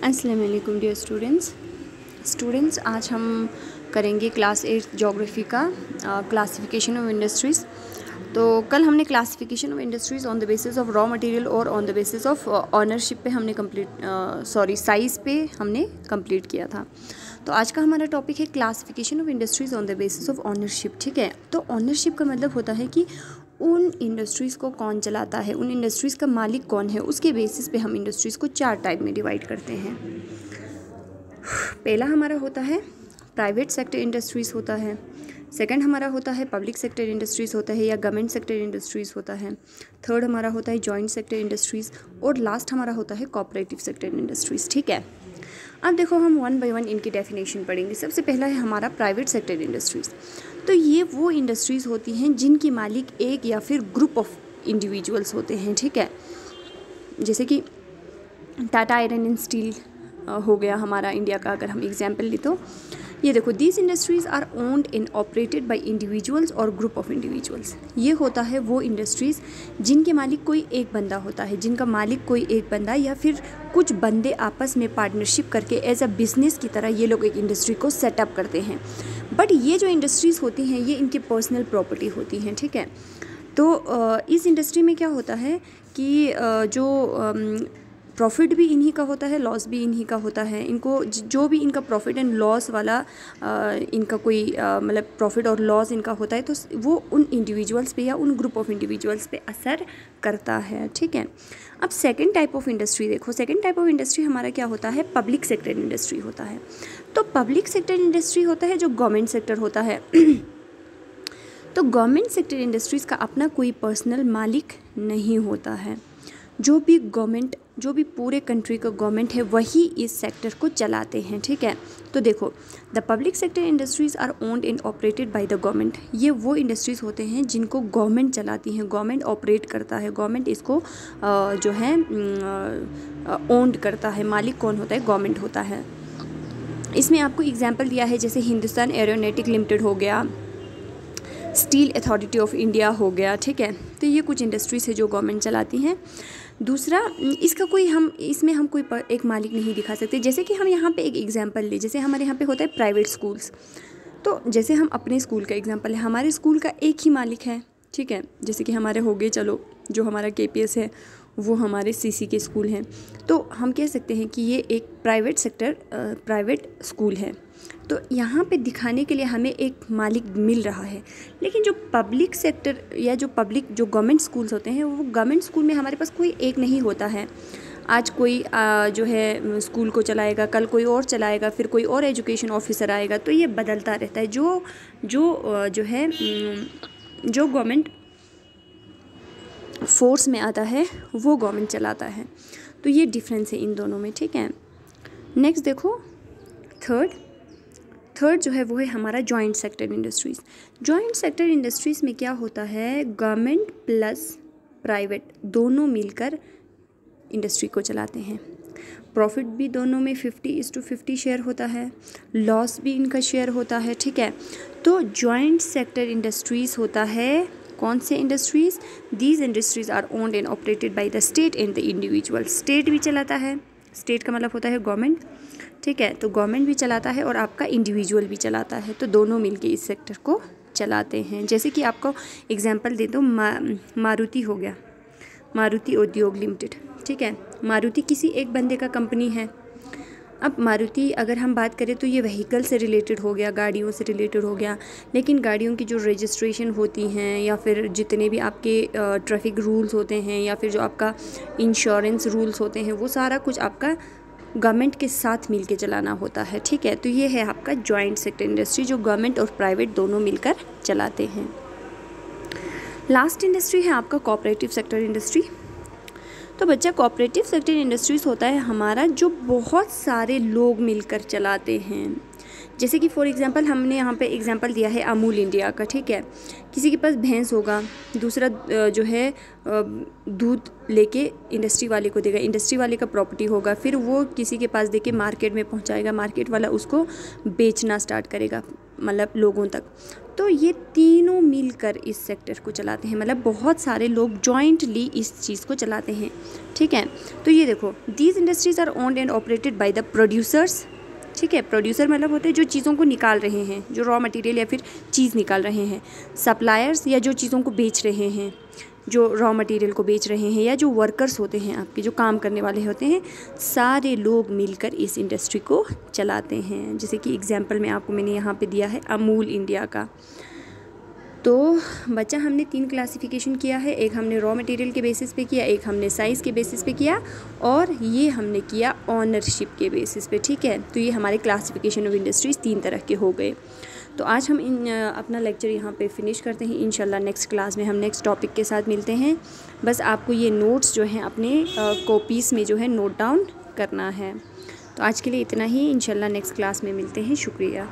अस्सलाम वालेकुम dear students, आज हम करेंगे क्लास 8 ज्योग्राफी का क्लासिफिकेशन ऑफ इंडस्ट्रीज़। तो कल हमने classification of industries on the basis of raw material और on the basis of ownership पे हमने साइज़ पे हमने कंप्लीट किया था। तो आज का हमारा टॉपिक है classification of industries on the basis of ownership. ठीक है, तो ऑनरशिप का मतलब होता है कि उन इंडस्ट्रीज़ को कौन चलाता है, उन इंडस्ट्रीज़ का मालिक कौन है, उसके बेसिस पे हम इंडस्ट्रीज़ को 4 टाइप में डिवाइड करते हैं। पहला हमारा होता है प्राइवेट सेक्टर इंडस्ट्रीज़ होता है, सेकंड हमारा होता है पब्लिक सेक्टर इंडस्ट्रीज़ होता है या गवर्नमेंट सेक्टर इंडस्ट्रीज़ होता है, थर्ड हमारा होता है जॉइंट सेक्टर इंडस्ट्रीज़ और लास्ट हमारा होता है कोऑपरेटिव सेक्टर इंडस्ट्रीज़। ठीक है, अब देखो हम वन बाय वन इनकी डेफिनेशन पढ़ेंगे। सबसे पहला है हमारा प्राइवेट सेक्टर इंडस्ट्रीज़। तो ये वो इंडस्ट्रीज़ होती हैं जिनकी मालिक एक या फिर ग्रुप ऑफ इंडिविजुअल्स होते हैं। ठीक है, जैसे कि टाटा आयरन एंड स्टील हो गया हमारा इंडिया का, अगर हम एग्जांपल लें तो ये देखो, these industries are owned and operated by individuals और ग्रुप ऑफ इंडिविजुअल्स। ये होता है वो इंडस्ट्रीज़ जिनके मालिक कोई एक बंदा होता है, जिनका मालिक कोई एक बंदा या फिर कुछ बंदे आपस में पार्टनरशिप करके एज अ बिज़नेस की तरह ये लोग एक इंडस्ट्री को सेटअप करते हैं। बट ये जो इंडस्ट्रीज़ होती हैं ये इनकी पर्सनल प्रॉपर्टी होती हैं। ठीक है, तो इस इंडस्ट्री में क्या होता है कि जो प्रॉफिट भी इन्हीं का होता है, लॉस भी इन्हीं का होता है। इनको जो भी इनका प्रॉफिट एंड लॉस वाला इनका कोई मतलब प्रॉफिट और लॉस इनका होता है तो वो उन इंडिविजुअल्स पे या उन ग्रुप ऑफ इंडिविजुअल्स पे असर करता है। ठीक है, अब सेकंड टाइप ऑफ इंडस्ट्री देखो, सेकंड टाइप ऑफ इंडस्ट्री हमारा क्या होता है, पब्लिक सेक्टर इंडस्ट्री होता है। तो पब्लिक सेक्टर इंडस्ट्री होता है जो गवर्नमेंट सेक्टर होता है। तो गवर्नमेंट सेक्टर इंडस्ट्रीज़ का अपना कोई पर्सनल मालिक नहीं होता है। जो भी पूरे कंट्री का गवर्नमेंट है वही इस सेक्टर को चलाते हैं। ठीक है, तो देखो, the public sector industries are owned and operated by the government. ये वो इंडस्ट्रीज़ होते हैं जिनको गवर्नमेंट चलाती हैं, गवर्नमेंट ऑपरेट करता है, गवर्नमेंट इसको जो है ओन्ड करता है। मालिक कौन होता है, गवर्नमेंट होता है। इसमें आपको एग्जाम्पल दिया है, जैसे हिंदुस्तान एरोनॉटिक लिमिटेड हो गया, स्टील अथॉरिटी ऑफ इंडिया हो गया। ठीक है, तो ये कुछ इंडस्ट्रीज़ है जो गवर्नमेंट चलाती हैं। दूसरा, इसमें हम कोई एक मालिक नहीं दिखा सकते। जैसे कि हम यहाँ पे एक एग्जांपल लें, जैसे हमारे यहाँ पे होता है प्राइवेट स्कूल्स। तो जैसे हम अपने स्कूल का एग्जांपल है, हमारे स्कूल का एक ही मालिक है। ठीक है, जैसे कि हमारे हो गए, चलो जो हमारा KPS है वो हमारे CC के स्कूल हैं, तो हम कह सकते हैं कि ये एक प्राइवेट स्कूल है। तो यहाँ पे दिखाने के लिए हमें एक मालिक मिल रहा है। लेकिन जो पब्लिक सेक्टर या जो गवर्नमेंट स्कूल्स होते हैं, वो गवर्नमेंट स्कूल में हमारे पास कोई एक नहीं होता है। आज कोई जो है स्कूल को चलाएगा, कल कोई और चलाएगा, फिर कोई और एजुकेशन ऑफिसर आएगा, तो ये बदलता रहता है। जो गवर्नमेंट फोर्स में आता है वो गवर्नमेंट चलाता है। तो ये डिफरेंस है इन दोनों में। ठीक है, नेक्स्ट देखो, थर्ड जो है वो है हमारा joint sector industries. Joint sector industries में क्या होता है, गवर्नमेंट प्लस प्राइवेट दोनों मिलकर इंडस्ट्री को चलाते हैं। प्रॉफिट भी दोनों में 50:50 शेयर होता है, लॉस भी इनका शेयर होता है। ठीक है, तो जॉइंट सेक्टर इंडस्ट्रीज़ होता है कौन से industries, these industries are owned and operated by the state and the individual. State भी चलाता है, स्टेट का मतलब होता है गवर्नमेंट। ठीक है, तो गवर्नमेंट भी चलाता है और आपका इंडिविजुअल भी चलाता है, तो दोनों मिलके इस सेक्टर को चलाते हैं। जैसे कि आपको एग्जांपल दे दो, मारुति हो गया, मारुति उद्योग लिमिटेड। ठीक है, मारुति किसी एक बंदे का कंपनी है। अब मारुति अगर हम बात करें तो ये व्हीकल से रिलेटेड हो गया, गाड़ियों से रिलेटेड हो गया। लेकिन गाड़ियों की जो रजिस्ट्रेशन होती हैं या फिर जितने भी आपके ट्रैफिक रूल्स होते हैं या फिर जो आपका इंश्योरेंस रूल्स होते हैं, वो सारा कुछ आपका गवर्नमेंट के साथ मिलके चलाना होता है। ठीक है, तो ये है आपका जॉइंट सेक्टर इंडस्ट्री, जो गवर्नमेंट और प्राइवेट दोनों मिलकर चलाते हैं। लास्ट इंडस्ट्री है आपका कोऑपरेटिव सेक्टर इंडस्ट्री। तो बच्चा, कोऑपरेटिव सेक्टर इंडस्ट्रीज़ होता है हमारा जो बहुत सारे लोग मिलकर चलाते हैं। जैसे कि फॉर एग्जांपल हमने यहाँ पे एग्जांपल दिया है अमूल इंडिया का। ठीक है, किसी के पास भैंस होगा, दूसरा जो है दूध लेके इंडस्ट्री वाले को देगा, इंडस्ट्री वाले का प्रॉपर्टी होगा, फिर वो किसी के पास देके मार्केट में पहुँचाएगा, मार्केट वाला उसको बेचना स्टार्ट करेगा। मतलब लोगों तक। तो ये तीनों मिलकर इस सेक्टर को चलाते हैं, मतलब बहुत सारे लोग जॉइंटली इस चीज़ को चलाते हैं, ठीक है। तो ये देखो, these industries are owned and operated by the producers, ठीक है। प्रोड्यूसर मतलब होते हैं जो चीज़ों को निकाल रहे हैं, जो रॉ मटेरियल या फिर चीज़ निकाल रहे हैं। सप्लायर्स या जो चीज़ों को बेच रहे हैं, जो रॉ मटेरियल को बेच रहे हैं, या जो वर्कर्स होते हैं आपके, जो काम करने वाले होते हैं, सारे लोग मिलकर इस इंडस्ट्री को चलाते हैं। जैसे कि एग्जांपल में आपको मैंने यहाँ पे दिया है अमूल इंडिया का। तो बच्चा हमने 3 क्लासिफिकेशन किया है, एक हमने रॉ मटेरियल के बेसिस पे किया, एक हमने साइज़ के बेसिस पे किया, और ये हमने किया ऑनरशिप के बेसिस पे, ठीक है। तो ये हमारे क्लासिफिकेशन ऑफ इंडस्ट्रीज़ 3 तरह के हो गए। तो आज हम अपना लेक्चर यहाँ पे फिनिश करते हैं। इंशाल्लाह नेक्स्ट क्लास में हम नेक्स्ट टॉपिक के साथ मिलते हैं। बस आपको ये नोट्स जो हैं अपने कॉपीज़ में जो है नोट डाउन करना है। तो आज के लिए इतना ही, इंशाल्लाह नेक्स्ट क्लास में मिलते हैं। शुक्रिया।